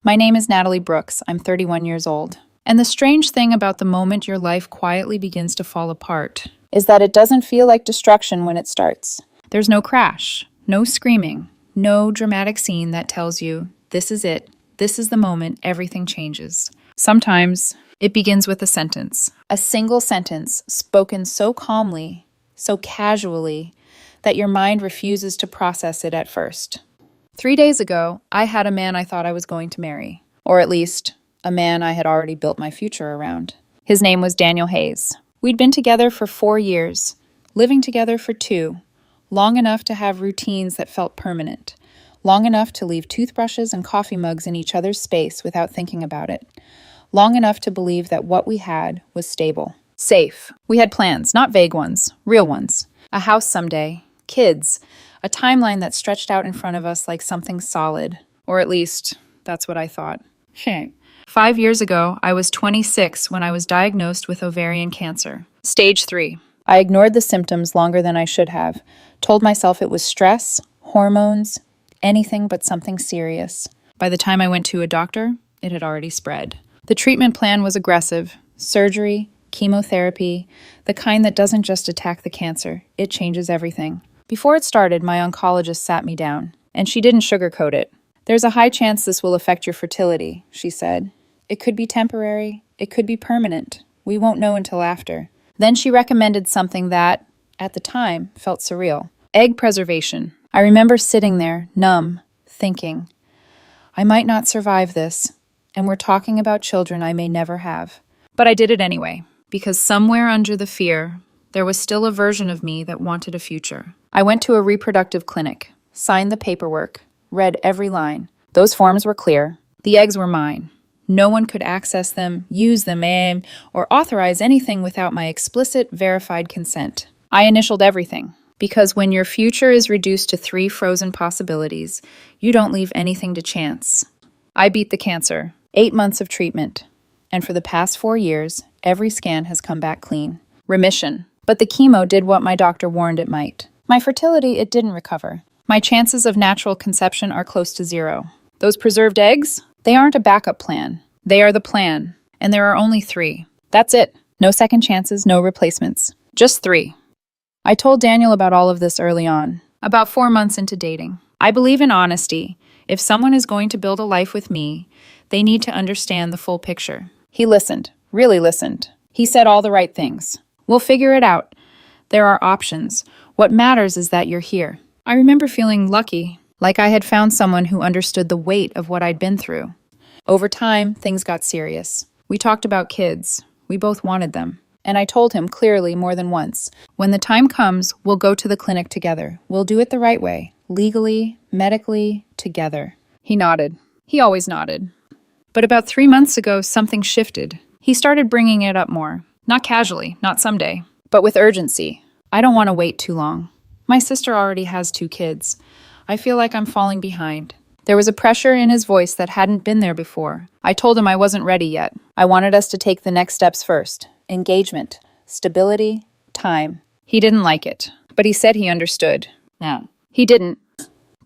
My name is Natalie Brooks. I'm 31 years old. And the strange thing about the moment your life quietly begins to fall apart is that it doesn't feel like destruction when it starts. There's no crash, no screaming, no dramatic scene that tells you, this is it, this is the moment everything changes. Sometimes it begins with a sentence, a single sentence spoken so calmly, so casually, that your mind refuses to process it at first. 3 days ago, I had a man I thought I was going to marry, or at least a man I had already built my future around. His name was Daniel Hayes. We'd been together for 4 years, living together for 2, long enough to have routines that felt permanent, long enough to leave toothbrushes and coffee mugs in each other's space without thinking about it, long enough to believe that what we had was stable, safe. We had plans, not vague ones, real ones. A house someday, kids, a timeline that stretched out in front of us like something solid, or at least that's what I thought. 5 years ago, I was 26 when I was diagnosed with ovarian cancer. Stage 3. I ignored the symptoms longer than I should have, told myself it was stress, hormones, anything but something serious. By the time I went to a doctor, it had already spread. The treatment plan was aggressive: surgery, chemotherapy, the kind that doesn't just attack the cancer, it changes everything. Before it started, my oncologist sat me down, and she didn't sugarcoat it. There's a high chance this will affect your fertility, she said. It could be temporary, it could be permanent. We won't know until after. Then she recommended something that, at the time, felt surreal. Egg preservation. I remember sitting there, numb, thinking, I might not survive this, and we're talking about children I may never have. But I did it anyway, because somewhere under the fear, there was still a version of me that wanted a future. I went to a reproductive clinic, signed the paperwork, read every line. Those forms were clear. The eggs were mine. No one could access them, use them, or authorize anything without my explicit, verified consent. I initialed everything, because when your future is reduced to 3 frozen possibilities, you don't leave anything to chance. I beat the cancer, 8 months of treatment, and for the past 4 years, every scan has come back clean. Remission. But the chemo did what my doctor warned it might. My fertility, it didn't recover. My chances of natural conception are close to 0. Those preserved eggs? They aren't a backup plan. They are the plan. And there are only 3. That's it. No second chances, no replacements. Just 3. I told Daniel about all of this early on, about 4 months into dating. I believe in honesty. If someone is going to build a life with me, they need to understand the full picture. He listened, really listened. He said all the right things. We'll figure it out. There are options. What matters is that you're here. I remember feeling lucky, like I had found someone who understood the weight of what I'd been through. Over time, things got serious. We talked about kids. We both wanted them. And I told him clearly more than once, when the time comes, we'll go to the clinic together. We'll do it the right way, legally, medically, together. He nodded. He always nodded. But about 3 months ago, something shifted. He started bringing it up more. Not casually, not someday, but with urgency. I don't want to wait too long. My sister already has 2 kids. I feel like I'm falling behind. There was a pressure in his voice that hadn't been there before. I told him I wasn't ready yet. I wanted us to take the next steps first. Engagement, stability, time. He didn't like it, but he said he understood. No. He didn't.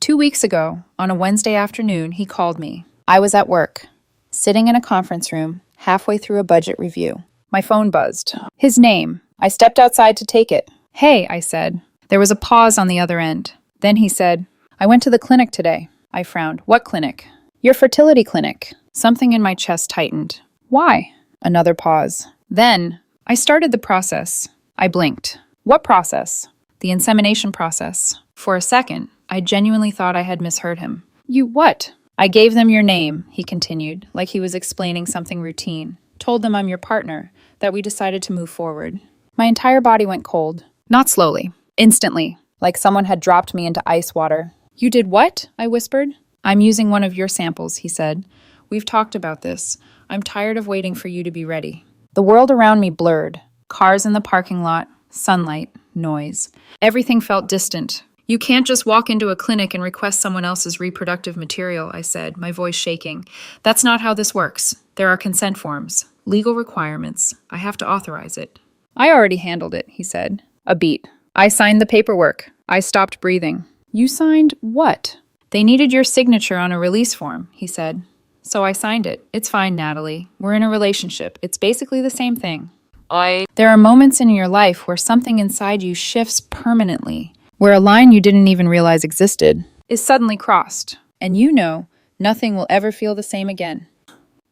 2 weeks ago, on a Wednesday afternoon, he called me. I was at work, sitting in a conference room, halfway through a budget review. My phone buzzed. His name. I stepped outside to take it. Hey, I said. There was a pause on the other end. Then he said, I went to the clinic today. I frowned. What clinic? Your fertility clinic. Something in my chest tightened. Why? Another pause. Then, I started the process. I blinked. What process? The insemination process. For a second, I genuinely thought I had misheard him. You what? I gave them your name, he continued, like he was explaining something routine. Told them I'm your partner, that we decided to move forward. My entire body went cold. Not slowly. Instantly. Like someone had dropped me into ice water. You did what? I whispered. I'm using one of your samples, he said. We've talked about this. I'm tired of waiting for you to be ready. The world around me blurred. Cars in the parking lot, sunlight, noise. Everything felt distant. You can't just walk into a clinic and request someone else's reproductive material, I said, my voice shaking. That's not how this works. There are consent forms, legal requirements. I have to authorize it. I already handled it, he said. A beat. I signed the paperwork. I stopped breathing. You signed what? They needed your signature on a release form, he said. So I signed it. It's fine, Natalie. We're in a relationship. It's basically the same thing. There are moments in your life where something inside you shifts permanently, where a line you didn't even realize existed is suddenly crossed, and you know nothing will ever feel the same again.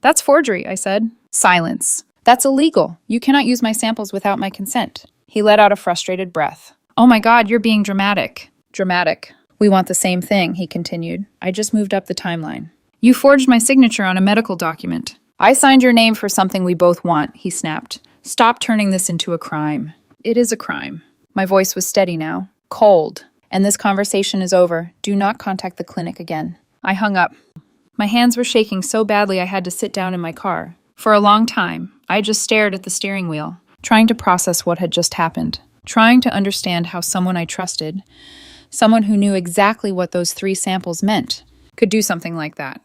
That's forgery, I said. Silence. That's illegal. You cannot use my samples without my consent. He let out a frustrated breath. Oh my God, you're being dramatic. Dramatic. We want the same thing, he continued. I just moved up the timeline. You forged my signature on a medical document. I signed your name for something we both want, he snapped. Stop turning this into a crime. It is a crime. My voice was steady now, cold. And this conversation is over. Do not contact the clinic again. I hung up. My hands were shaking so badly I had to sit down in my car. For a long time, I just stared at the steering wheel, trying to process what had just happened, trying to understand how someone I trusted, someone who knew exactly what those 3 samples meant, could do something like that.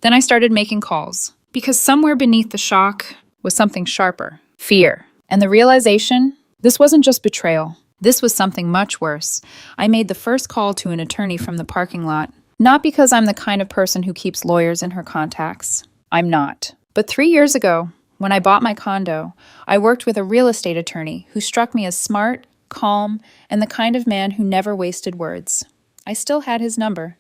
Then I started making calls, because somewhere beneath the shock was something sharper, fear. And the realization, this wasn't just betrayal. This was something much worse. I made the first call to an attorney from the parking lot, not because I'm the kind of person who keeps lawyers in her contacts. I'm not. But 3 years ago, when I bought my condo, I worked with a real estate attorney who struck me as smart, calm, and the kind of man who never wasted words. I still had his number,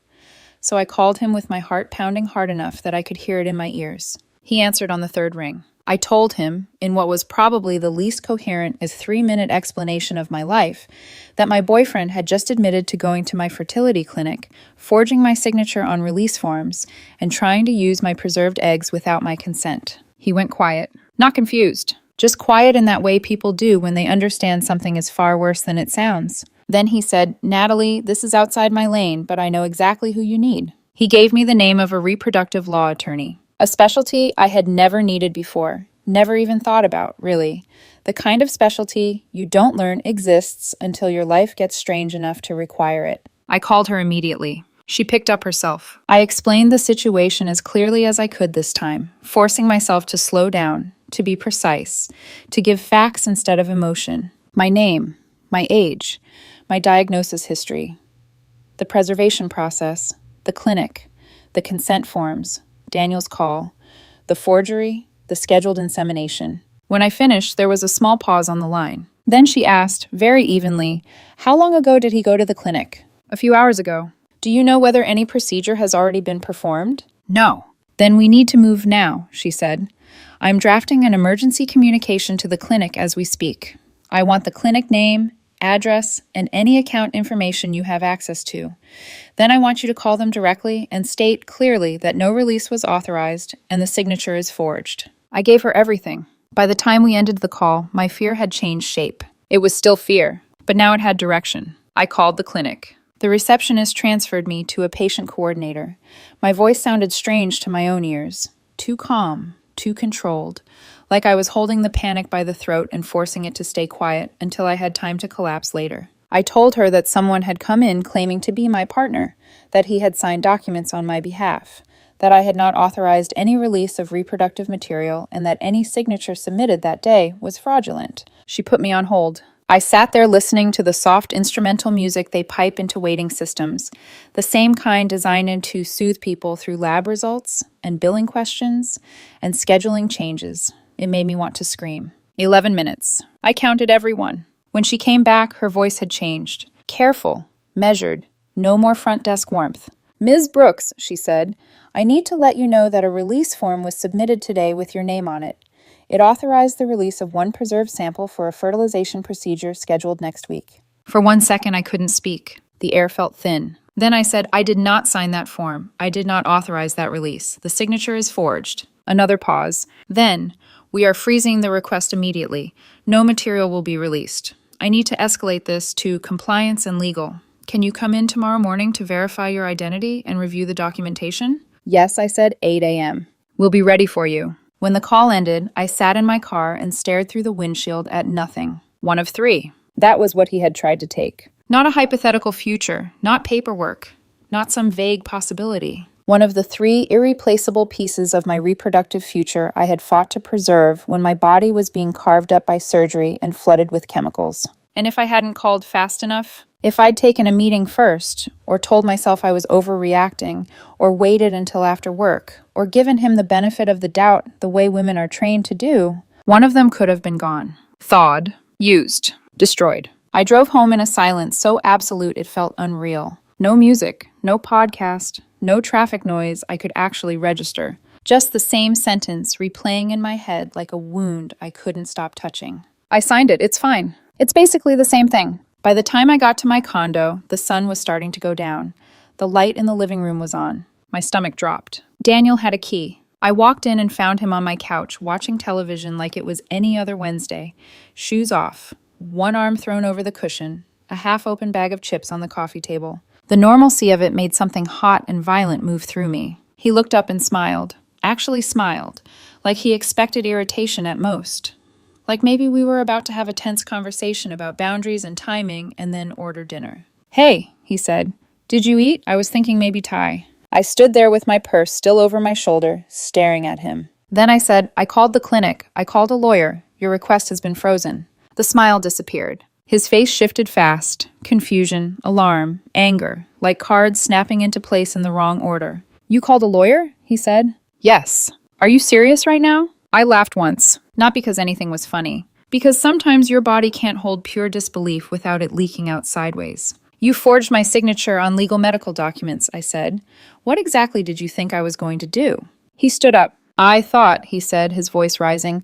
so I called him with my heart pounding hard enough that I could hear it in my ears. He answered on the 3rd ring. I told him, in what was probably the least coherent as 3-minute explanation of my life, that my boyfriend had just admitted to going to my fertility clinic, forging my signature on release forms, and trying to use my preserved eggs without my consent. He went quiet, not confused, just quiet in that way people do when they understand something is far worse than it sounds. Then he said, Natalie, this is outside my lane, but I know exactly who you need. He gave me the name of a reproductive law attorney. A specialty I had never needed before, never even thought about, really. The kind of specialty you don't learn exists until your life gets strange enough to require it. I called her immediately. She picked up herself. I explained the situation as clearly as I could this time, forcing myself to slow down, to be precise, to give facts instead of emotion. My name, my age, my diagnosis history, the preservation process, the clinic, the consent forms, Daniel's call, the forgery, the scheduled insemination. When I finished, there was a small pause on the line. Then she asked, very evenly, how long ago did he go to the clinic? A few hours ago. Do you know whether any procedure has already been performed? No. Then we need to move now, she said. I'm drafting an emergency communication to the clinic as we speak. I want the clinic name, address, and any account information you have access to. Then I want you to call them directly and state clearly that no release was authorized and the signature is forged. I gave her everything. By the time we ended the call, my fear had changed shape. It was still fear, but now it had direction. I called the clinic. The receptionist transferred me to a patient coordinator. My voice sounded strange to my own ears. Too calm, too controlled, like I was holding the panic by the throat and forcing it to stay quiet until I had time to collapse later. I told her that someone had come in claiming to be my partner, that he had signed documents on my behalf, that I had not authorized any release of reproductive material, and that any signature submitted that day was fraudulent. She put me on hold. I sat there listening to the soft instrumental music they pipe into waiting systems, the same kind designed to soothe people through lab results and billing questions and scheduling changes. It made me want to scream. 11 minutes. I counted every one. When she came back, her voice had changed. Careful, measured, no more front desk warmth. Ms. Brooks, she said, I need to let you know that a release form was submitted today with your name on it. It authorized the release of one preserved sample for a fertilization procedure scheduled next week. For 1 second, I couldn't speak. The air felt thin. Then I said, I did not sign that form. I did not authorize that release. The signature is forged. Another pause. Then, we are freezing the request immediately. No material will be released. I need to escalate this to compliance and legal. Can you come in tomorrow morning to verify your identity and review the documentation? Yes, I said, 8 a.m. We'll be ready for you. When the call ended, I sat in my car and stared through the windshield at nothing. One of 3. That was what he had tried to take. Not a hypothetical future, not paperwork, not some vague possibility. One of the 3 irreplaceable pieces of my reproductive future I had fought to preserve when my body was being carved up by surgery and flooded with chemicals. And if I hadn't called fast enough? If I'd taken a meeting first, or told myself I was overreacting, or waited until after work, or given him the benefit of the doubt the way women are trained to do, one of them could have been gone. Thawed, used, destroyed. I drove home in a silence so absolute it felt unreal. No music, no podcast, no traffic noise I could actually register. Just the same sentence replaying in my head like a wound I couldn't stop touching. I signed it, it's fine. It's basically the same thing. By the time I got to my condo, the sun was starting to go down. The light in the living room was on. My stomach dropped. Daniel had a key. I walked in and found him on my couch, watching television like it was any other Wednesday. Shoes off, one arm thrown over the cushion, a half-open bag of chips on the coffee table. The normalcy of it made something hot and violent move through me. He looked up and smiled. Actually smiled, like he expected irritation at most. Like maybe we were about to have a tense conversation about boundaries and timing and then order dinner. "Hey," he said. "Did you eat? I was thinking maybe Thai." I stood there with my purse still over my shoulder, staring at him. Then I said, "I called the clinic. I called a lawyer. Your request has been frozen." The smile disappeared. His face shifted fast. Confusion, alarm, anger, like cards snapping into place in the wrong order. "You called a lawyer?" he said. "Yes. Are you serious right now?" I laughed once, not because anything was funny, because sometimes your body can't hold pure disbelief without it leaking out sideways. "You forged my signature on legal medical documents," I said. "What exactly did you think I was going to do?" He stood up. "I thought," he said, his voice rising,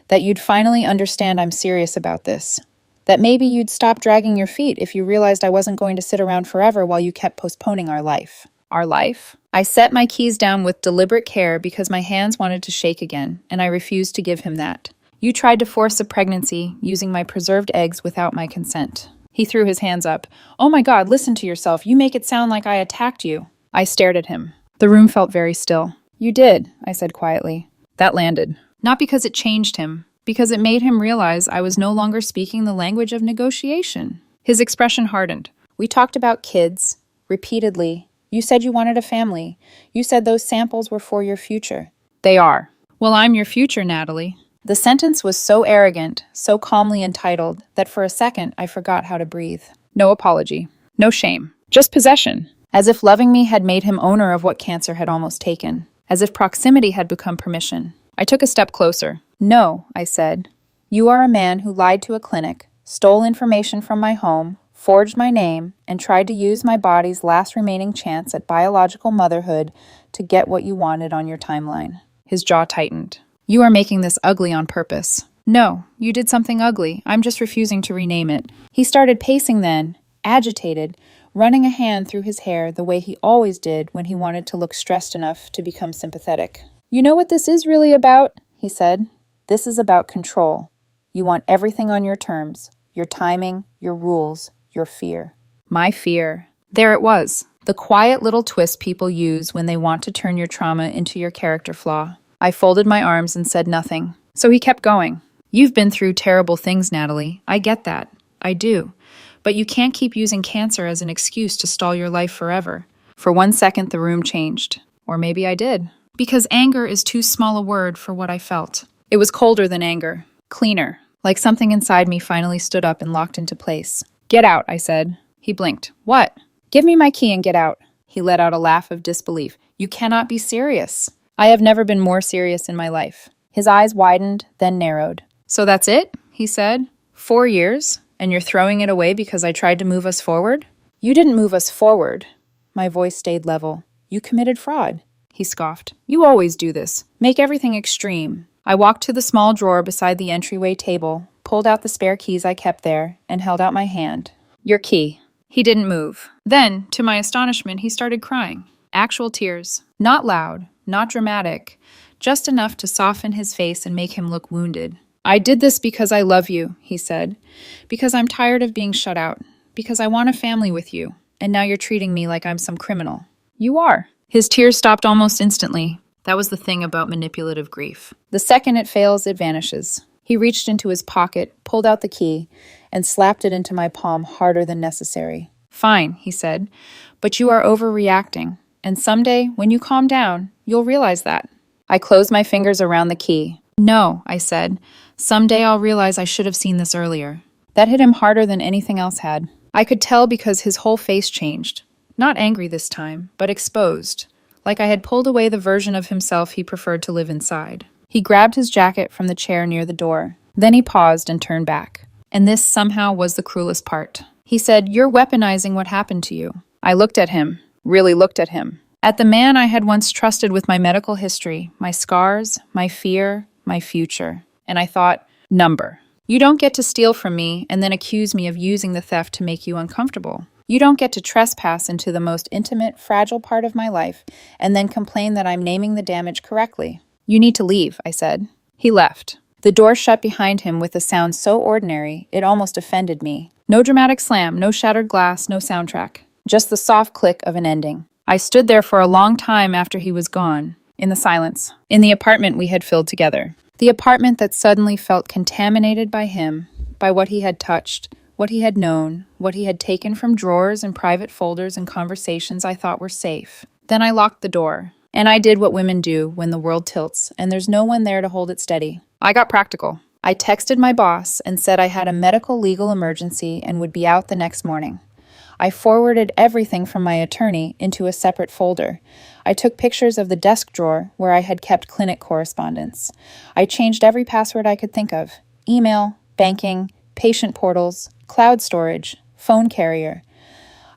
"that you'd finally understand I'm serious about this. That maybe you'd stop dragging your feet if you realized I wasn't going to sit around forever while you kept postponing our life." Our life? I set my keys down with deliberate care because my hands wanted to shake again, and I refused to give him that. "You tried to force a pregnancy using my preserved eggs without my consent." He threw his hands up. "Oh my God, listen to yourself. You make it sound like I attacked you." I stared at him. The room felt very still. "You did," I said quietly. That landed. Not because it changed him, because it made him realize I was no longer speaking the language of negotiation. His expression hardened. "We talked about kids, repeatedly. You said you wanted a family. You said those samples were for your future." "They are." "Well, I'm your future, Natalie." The sentence was so arrogant, so calmly entitled, that for a second I forgot how to breathe. No apology. No shame. Just possession. As if loving me had made him owner of what cancer had almost taken. As if proximity had become permission. I took a step closer. "No," I said. "You are a man who lied to a clinic, stole information from my home, forged my name, and tried to use my body's last remaining chance at biological motherhood to get what you wanted on your timeline." His jaw tightened. "You are making this ugly on purpose." "No, you did something ugly. I'm just refusing to rename it." He started pacing then, agitated, running a hand through his hair the way he always did when he wanted to look stressed enough to become sympathetic. "You know what this is really about?" he said. "This is about control. You want everything on your terms, your timing, your rules, your fear." My fear. There it was. The quiet little twist people use when they want to turn your trauma into your character flaw. I folded my arms and said nothing. So he kept going. "You've been through terrible things, Natalie. I get that. I do. But you can't keep using cancer as an excuse to stall your life forever." For 1 second, the room changed. Or maybe I did. Because anger is too small a word for what I felt. It was colder than anger. Cleaner. Like something inside me finally stood up and locked into place. "Get out," I said. He blinked. "What?" "Give me my key and get out." He let out a laugh of disbelief. "You cannot be serious." I have never been more serious in my life. His eyes widened, then narrowed. "So that's it?" he said. 4 years? And you're throwing it away because I tried to move us forward?" "You didn't move us forward." My voice stayed level. "You committed fraud." He scoffed. "You always do this. Make everything extreme." I walked to the small drawer beside the entryway table, pulled out the spare keys I kept there, and held out my hand. "Your key." He didn't move. Then, to my astonishment, he started crying. Actual tears. Not loud, not dramatic, just enough to soften his face and make him look wounded. "I did this because I love you," he said. "Because I'm tired of being shut out. Because I want a family with you. And now you're treating me like I'm some criminal." "You are." His tears stopped almost instantly. That was the thing about manipulative grief. The second it fails, it vanishes. He reached into his pocket, pulled out the key, and slapped it into my palm harder than necessary. "Fine," he said, "but you are overreacting. And someday, when you calm down, you'll realize that." I closed my fingers around the key. "No," I said. "Someday I'll realize I should have seen this earlier." That hit him harder than anything else had. I could tell because his whole face changed. Not angry this time, but exposed, like I had pulled away the version of himself he preferred to live inside. He grabbed his jacket from the chair near the door. Then he paused and turned back. And this somehow was the cruelest part. He said, "You're weaponizing what happened to you." I looked at him, really looked at him. At the man I had once trusted with my medical history, my scars, my fear, my future. And I thought, number. You don't get to steal from me and then accuse me of using the theft to make you uncomfortable. You don't get to trespass into the most intimate, fragile part of my life and then complain that I'm naming the damage correctly. You need to leave, I said. He left. The door shut behind him with a sound so ordinary, it almost offended me. No dramatic slam, no shattered glass, no soundtrack. Just the soft click of an ending. I stood there for a long time after he was gone, in the silence, in the apartment we had filled together. The apartment that suddenly felt contaminated by him, by what he had touched, what he had known, what he had taken from drawers and private folders and conversations I thought were safe. Then I locked the door, and I did what women do when the world tilts and there's no one there to hold it steady. I got practical. I texted my boss and said I had a medical legal emergency and would be out the next morning. I forwarded everything from my attorney into a separate folder. I took pictures of the desk drawer where I had kept clinic correspondence. I changed every password I could think of: email, banking, patient portals, cloud storage, phone carrier.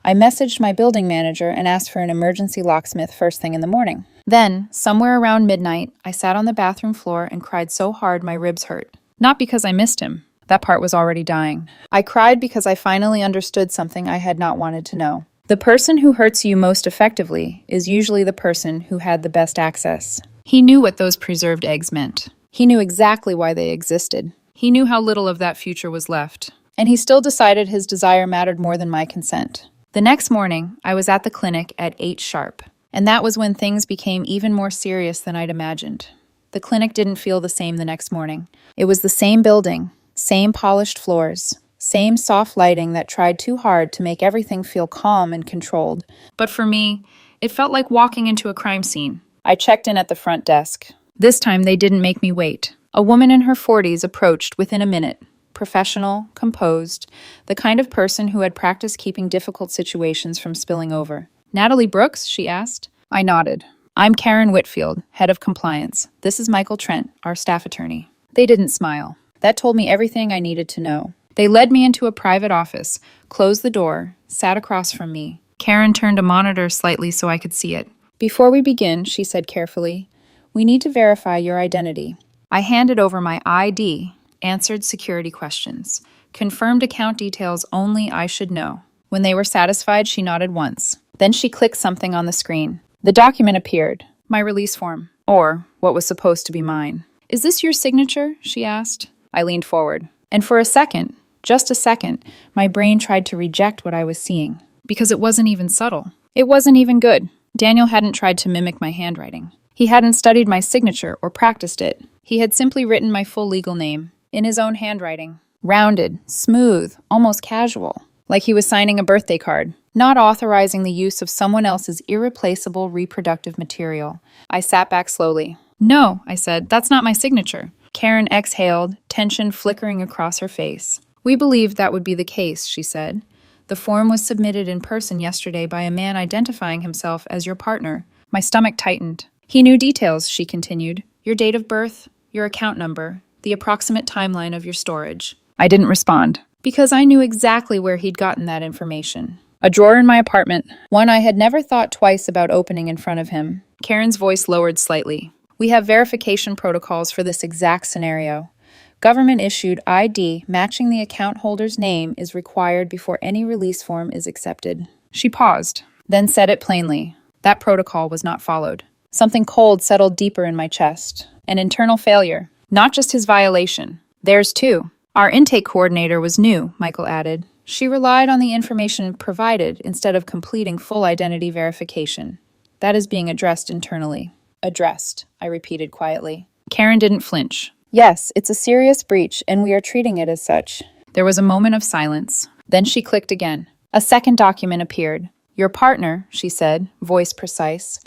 I messaged my building manager and asked for an emergency locksmith first thing in the morning. Then, somewhere around midnight, I sat on the bathroom floor and cried so hard my ribs hurt. Not because I missed him. That part was already dying. I cried because I finally understood something I had not wanted to know. The person who hurts you most effectively is usually the person who had the best access. He knew what those preserved eggs meant. He knew exactly why they existed. He knew how little of that future was left. And he still decided his desire mattered more than my consent. The next morning, I was at the clinic at 8 sharp. And that was when things became even more serious than I'd imagined. The clinic didn't feel the same the next morning. It was the same building. Same polished floors, same soft lighting that tried too hard to make everything feel calm and controlled. But for me, it felt like walking into a crime scene. I checked in at the front desk. This time they didn't make me wait. A woman in her 40s approached within a minute. Professional, composed, the kind of person who had practiced keeping difficult situations from spilling over. "Natalie Brooks?" she asked. I nodded. "I'm Karen Whitfield, head of compliance. This is Michael Trent, our staff attorney." They didn't smile. That told me everything I needed to know. They led me into a private office, closed the door, sat across from me. Karen turned a monitor slightly so I could see it. "Before we begin," she said carefully, "we need to verify your identity." I handed over my ID, answered security questions, confirmed account details only I should know. When they were satisfied, she nodded once. Then she clicked something on the screen. The document appeared, my release form, or what was supposed to be mine. "Is this your signature?" she asked. I leaned forward. And for a second, just a second, my brain tried to reject what I was seeing. Because it wasn't even subtle. It wasn't even good. Daniel hadn't tried to mimic my handwriting. He hadn't studied my signature or practiced it. He had simply written my full legal name, in his own handwriting. Rounded, smooth, almost casual. Like he was signing a birthday card. Not authorizing the use of someone else's irreplaceable reproductive material. I sat back slowly. "No," I said, "that's not my signature." Karen exhaled, tension flickering across her face. "We believed that would be the case," she said. "The form was submitted in person yesterday by a man identifying himself as your partner." My stomach tightened. "He knew details," she continued. "Your date of birth, your account number, the approximate timeline of your storage." I didn't respond, because I knew exactly where he'd gotten that information. A drawer in my apartment, one I had never thought twice about opening in front of him. Karen's voice lowered slightly. "We have verification protocols for this exact scenario. Government-issued ID matching the account holder's name is required before any release form is accepted." She paused, then said it plainly. That protocol was not followed. Something cold settled deeper in my chest. An internal failure. Not just his violation. Theirs too. "Our intake coordinator was new," Michael added. "She relied on the information provided instead of completing full identity verification. That is being addressed internally." "Addressed," I repeated quietly. Karen didn't flinch. "Yes, it's a serious breach, and we are treating it as such." There was a moment of silence. Then she clicked again. A second document appeared. "Your partner," she said, voice precise,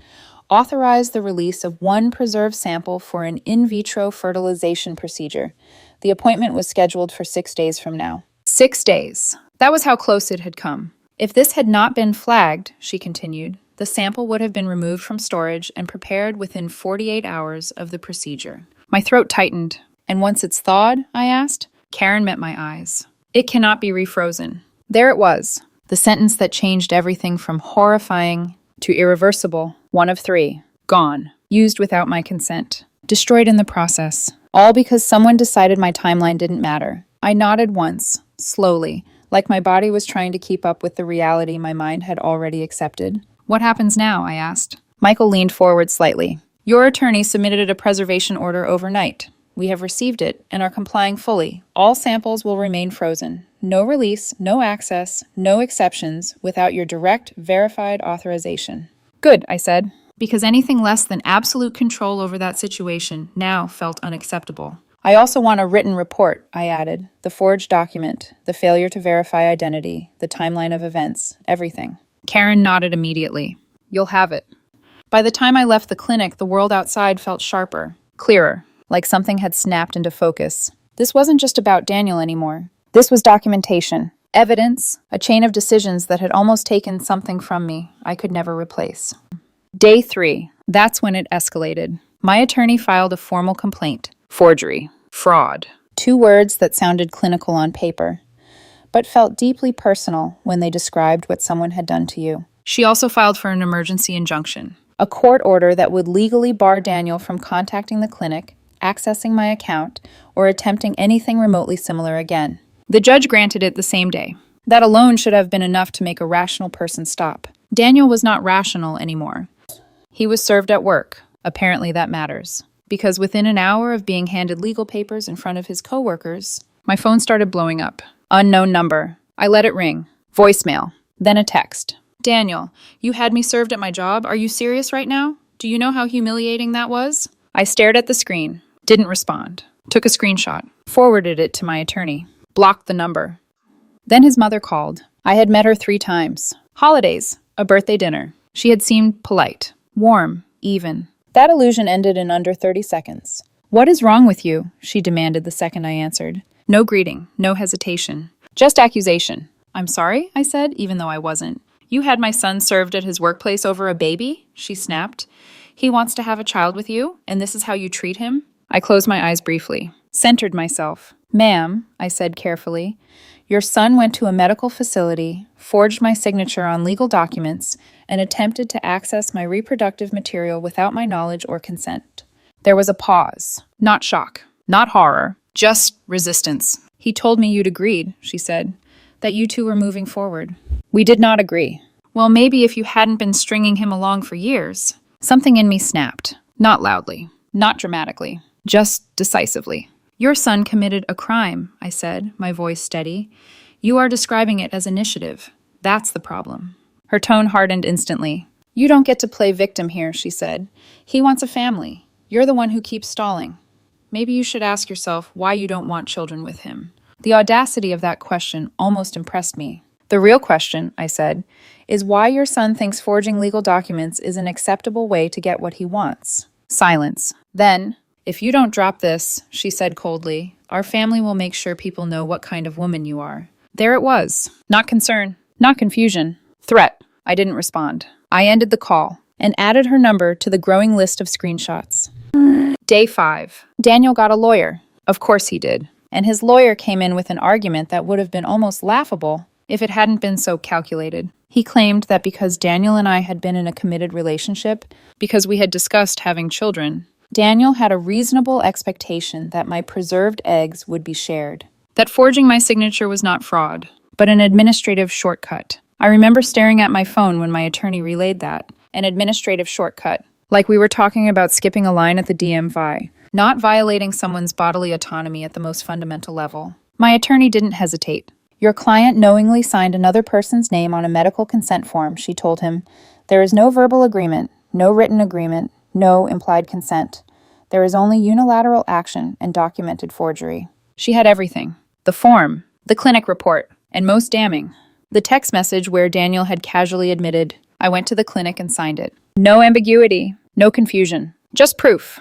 "authorized the release of one preserved sample for an in vitro fertilization procedure. The appointment was scheduled for 6 days from now." 6 days. That was how close it had come. If this had not been flagged, she continued, the sample would have been removed from storage and prepared within 48 hours of the procedure. My throat tightened. And once it's thawed, I asked. Karen met my eyes. It cannot be refrozen. There it was, the sentence that changed everything from horrifying to irreversible. 1 of 3. Gone. Used without my consent. Destroyed in the process. All because someone decided my timeline didn't matter. I nodded once, slowly, like my body was trying to keep up with the reality my mind had already accepted. What happens now? I asked. Michael leaned forward slightly. Your attorney submitted a preservation order overnight. We have received it and are complying fully. All samples will remain frozen. No release, no access, no exceptions without your direct, verified authorization. Good, I said, because anything less than absolute control over that situation now felt unacceptable. I also want a written report, I added. The forged document, the failure to verify identity, the timeline of events, everything. Karen nodded immediately. You'll have it. By the time I left the clinic, the world outside felt sharper, clearer, like something had snapped into focus. This wasn't just about Daniel anymore. This was documentation, evidence, a chain of decisions that had almost taken something from me I could never replace. Day 3. That's when it escalated. My attorney filed a formal complaint. Forgery. Fraud. 2 words that sounded clinical on paper, but felt deeply personal when they described what someone had done to you. She also filed for an emergency injunction, a court order that would legally bar Daniel from contacting the clinic, accessing my account, or attempting anything remotely similar again. The judge granted it the same day. That alone should have been enough to make a rational person stop. Daniel was not rational anymore. He was served at work. Apparently that matters. Because within an hour of being handed legal papers in front of his coworkers, my phone started blowing up. Unknown number. I let it ring. Voicemail. Then a text. Daniel, you had me served at my job. Are you serious right now? Do you know how humiliating that was? I stared at the screen. Didn't respond. Took a screenshot. Forwarded it to my attorney. Blocked the number. Then his mother called. I had met her 3 times. Holidays. A birthday dinner. She had seemed polite. Warm. Even. That illusion ended in under 30 seconds. What is wrong with you? She demanded the second I answered. No greeting. No hesitation. Just accusation. I'm sorry, I said, even though I wasn't. You had my son served at his workplace over a baby? She snapped. He wants to have a child with you, and this is how you treat him? I closed my eyes briefly. Centered myself. Ma'am, I said carefully, your son went to a medical facility, forged my signature on legal documents, and attempted to access my reproductive material without my knowledge or consent. There was a pause. Not shock. Not horror. Just resistance. He told me you'd agreed, she said, that you two were moving forward. We did not agree. Well, maybe if you hadn't been stringing him along for years. Something in me snapped. Not loudly. Not dramatically. Just decisively. Your son committed a crime, I said, my voice steady. You are describing it as initiative. That's the problem. Her tone hardened instantly. You don't get to play victim here, she said. He wants a family. You're the one who keeps stalling. Maybe you should ask yourself why you don't want children with him. The audacity of that question almost impressed me. The real question, I said, is why your son thinks forging legal documents is an acceptable way to get what he wants. Silence. Then, if you don't drop this, she said coldly, our family will make sure people know what kind of woman you are. There it was. Not concern. Not confusion. Threat. I didn't respond. I ended the call and added her number to the growing list of screenshots. Day 5. Daniel got a lawyer. Of course he did. And his lawyer came in with an argument that would have been almost laughable if it hadn't been so calculated. He claimed that because Daniel and I had been in a committed relationship, because we had discussed having children, Daniel had a reasonable expectation that my preserved eggs would be shared. That forging my signature was not fraud, but an administrative shortcut. I remember staring at my phone when my attorney relayed that. An administrative shortcut. Like we were talking about skipping a line at the DMV. Not violating someone's bodily autonomy at the most fundamental level. My attorney didn't hesitate. Your client knowingly signed another person's name on a medical consent form, she told him. There is no verbal agreement, no written agreement, no implied consent. There is only unilateral action and documented forgery. She had everything. The form, the clinic report, and most damning, the text message where Daniel had casually admitted, I went to the clinic and signed it. No ambiguity, no confusion, just proof.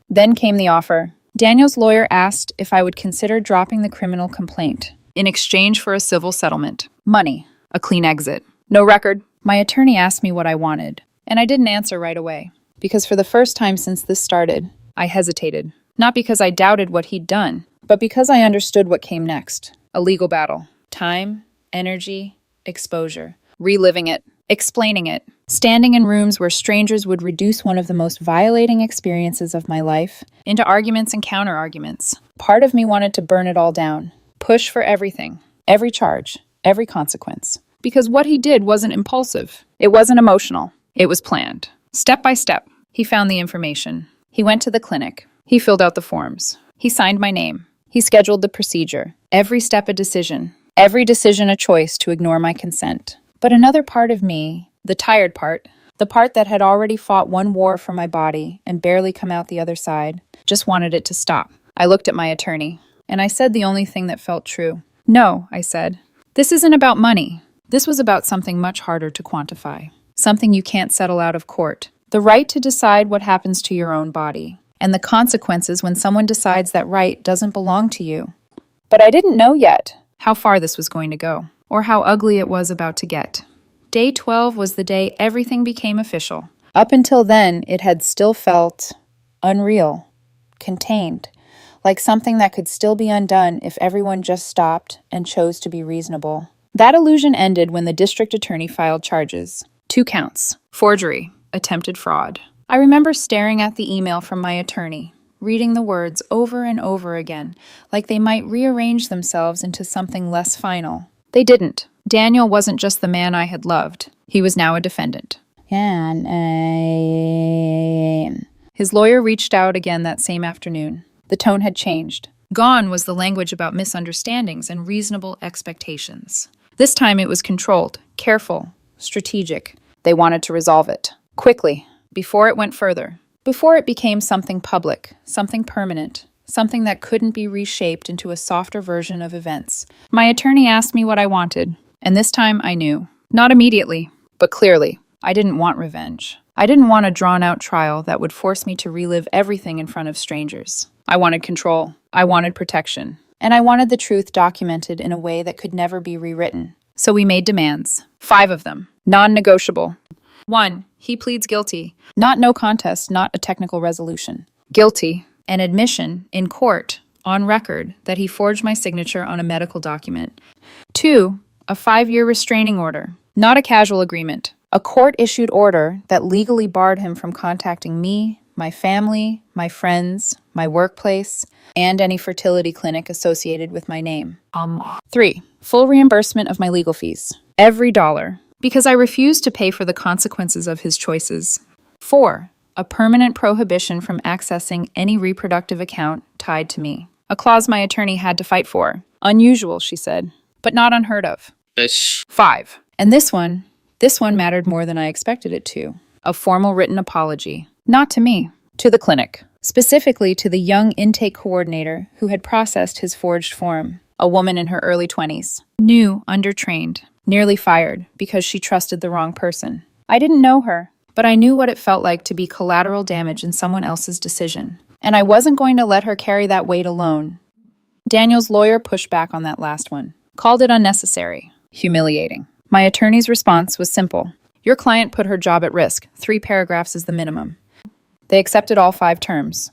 Then came the offer. Daniel's lawyer asked if I would consider dropping the criminal complaint. in exchange for a civil settlement. Money, a clean exit. No record. My attorney asked me what I wanted, and I didn't answer right away, because for the first time since this started, I hesitated. Not because I doubted what he'd done, but because I understood what came next. A legal battle. Time, energy, exposure. Reliving it, explaining it, standing in rooms where strangers would reduce one of the most violating experiences of my life into arguments and counter-arguments. Part of me wanted to burn it all down, push for everything, every charge, every consequence. Because what he did wasn't impulsive. It wasn't emotional. It was planned. Step by step, he found the information. He went to the clinic. He filled out the forms. He signed my name. He scheduled the procedure. Every step a decision. Every decision a choice to ignore my consent. But another part of me, the tired part, the part that had already fought one war for my body and barely come out the other side, just wanted it to stop. I looked at my attorney, and I said the only thing that felt true. No, I said. This isn't about money. This was about something much harder to quantify. Something you can't settle out of court. The right to decide what happens to your own body. And the consequences when someone decides that right doesn't belong to you. But I didn't know yet how far this was going to go, or how ugly it was about to get. Day 12 was the day everything became official. Up until then, it had still felt unreal, contained, like something that could still be undone if everyone just stopped and chose to be reasonable. That illusion ended when the district attorney filed charges. 2 counts: forgery, attempted fraud. I remember staring at the email from my attorney, reading the words over and over again, like they might rearrange themselves into something less final. They didn't. Daniel wasn't just the man I had loved. He was now a defendant. His lawyer reached out again that same afternoon. The tone had changed. Gone was the language about misunderstandings and reasonable expectations. This time it was controlled, careful, strategic. They wanted to resolve it. Quickly, before it went further. Before it became something public, something permanent, something that couldn't be reshaped into a softer version of events. My attorney asked me what I wanted, and this time I knew. Not immediately, but clearly. I didn't want revenge. I didn't want a drawn-out trial that would force me to relive everything in front of strangers. I wanted control. I wanted protection. And I wanted the truth documented in a way that could never be rewritten. So we made demands. 5 of them. Non-negotiable. 1. He pleads guilty. Not no contest, not a technical resolution. Guilty. An admission, in court, on record, that he forged my signature on a medical document. 2. A 5-year restraining order. Not a casual agreement. A court-issued order that legally barred him from contacting me, my family, my friends, my workplace, and any fertility clinic associated with my name. 3. Full reimbursement of my legal fees. Every dollar. Because I refused to pay for the consequences of his choices. 4. A permanent prohibition from accessing any reproductive account tied to me. A clause my attorney had to fight for. Unusual, she said, but not unheard of. 5. And this one mattered more than I expected it to. A formal written apology. Not to me, to the clinic. Specifically to the young intake coordinator who had processed his forged form. A woman in her early 20s. New, undertrained, nearly fired because she trusted the wrong person. I didn't know her, but I knew what it felt like to be collateral damage in someone else's decision. And I wasn't going to let her carry that weight alone. Daniel's lawyer pushed back on that last one. Called it unnecessary. Humiliating. My attorney's response was simple. Your client put her job at risk. 3 paragraphs is the minimum. They accepted all 5 terms.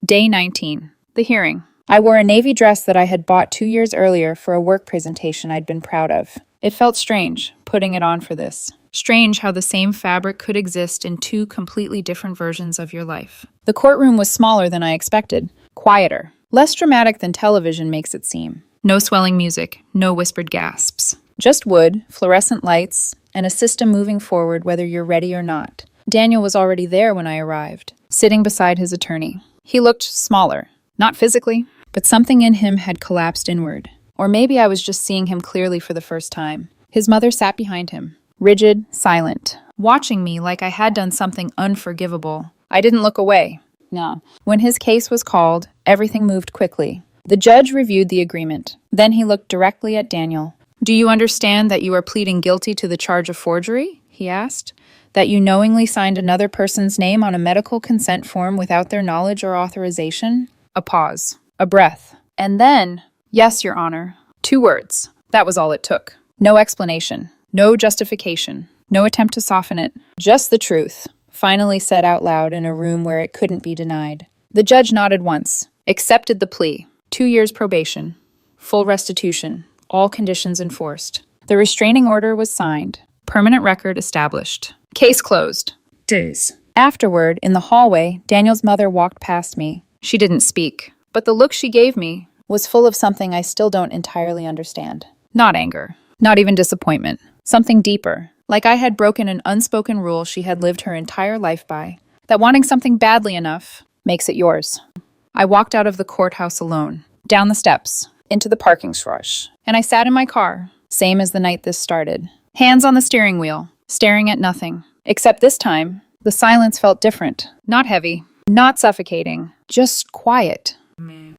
Day 19. The hearing. I wore a navy dress that I had bought 2 years earlier for a work presentation I'd been proud of. It felt strange, putting it on for this. Strange how the same fabric could exist in 2 completely different versions of your life. The courtroom was smaller than I expected. Quieter. Less dramatic than television makes it seem. No swelling music, no whispered gasps. Just wood, fluorescent lights, and a system moving forward whether you're ready or not. Daniel was already there when I arrived, sitting beside his attorney. He looked smaller. Not physically, but something in him had collapsed inward. Or maybe I was just seeing him clearly for the first time. His mother sat behind him, rigid, silent, watching me like I had done something unforgivable. I didn't look away. No. When his case was called, everything moved quickly. The judge reviewed the agreement. Then he looked directly at Daniel. Do you understand that you are pleading guilty to the charge of forgery? He asked. That you knowingly signed another person's name on a medical consent form without their knowledge or authorization? A pause. A breath. And then, yes, Your Honor. 2 words. That was all it took. No explanation, no justification, no attempt to soften it. Just the truth, finally said out loud in a room where it couldn't be denied. The judge nodded once, accepted the plea. 2 years probation, full restitution, all conditions enforced. The restraining order was signed. Permanent record established. Case closed. Days. Afterward, in the hallway, Daniel's mother walked past me. She didn't speak, but the look she gave me was full of something I still don't entirely understand. Not anger, not even disappointment. Something deeper, like I had broken an unspoken rule she had lived her entire life by, that wanting something badly enough makes it yours. I walked out of the courthouse alone, down the steps, into the parking garage, and I sat in my car, same as the night this started. Hands on the steering wheel, staring at nothing. Except this time, the silence felt different. Not heavy, not suffocating, just quiet.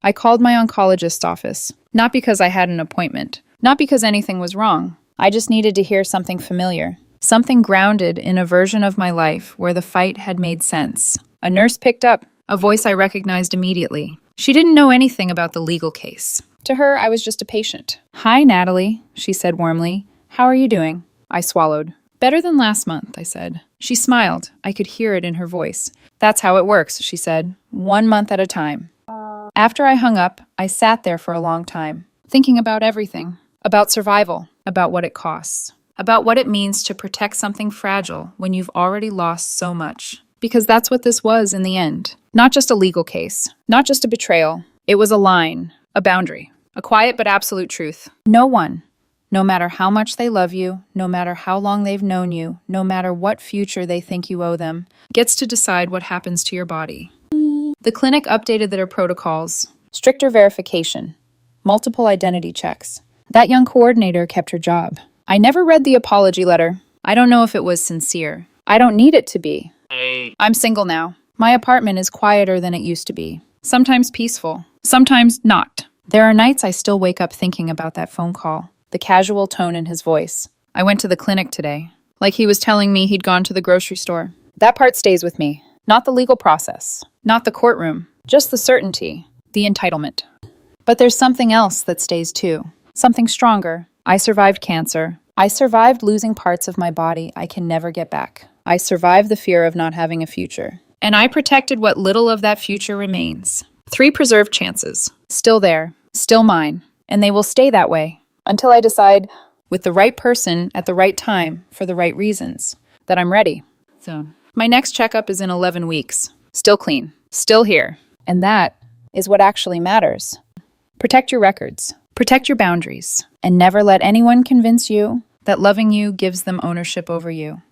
I called my oncologist's office, not because I had an appointment, not because anything was wrong. I just needed to hear something familiar, something grounded in a version of my life where the fight had made sense. A nurse picked up, a voice I recognized immediately. She didn't know anything about the legal case. To her, I was just a patient. "Hi, Natalie," she said warmly. "How are you doing?" I swallowed. "Better than last month," I said. She smiled. I could hear it in her voice. "That's how it works," she said. "1 month at a time." After I hung up, I sat there for a long time, thinking about everything. About survival, about what it costs, about what it means to protect something fragile when you've already lost so much. Because that's what this was in the end. Not just a legal case, not just a betrayal. It was a line, a boundary, a quiet but absolute truth. No one, no matter how much they love you, no matter how long they've known you, no matter what future they think you owe them, gets to decide what happens to your body. The clinic updated their protocols, stricter verification, multiple identity checks. That young coordinator kept her job. I never read the apology letter. I don't know if it was sincere. I don't need it to be. I'm single now. My apartment is quieter than it used to be. Sometimes peaceful, sometimes not. There are nights I still wake up thinking about that phone call, the casual tone in his voice. I went to the clinic today, like he was telling me he'd gone to the grocery store. That part stays with me. Not the legal process, not the courtroom, just the certainty, the entitlement. But there's something else that stays too. Something stronger. I survived cancer. I survived losing parts of my body I can never get back. I survived the fear of not having a future. And I protected what little of that future remains. 3 preserved chances. Still there. Still mine. And they will stay that way. Until I decide, with the right person at the right time for the right reasons, that I'm ready. So, my next checkup is in 11 weeks. Still clean. Still here. And that is what actually matters. Protect your records. Protect your boundaries. And never let anyone convince you that loving you gives them ownership over you.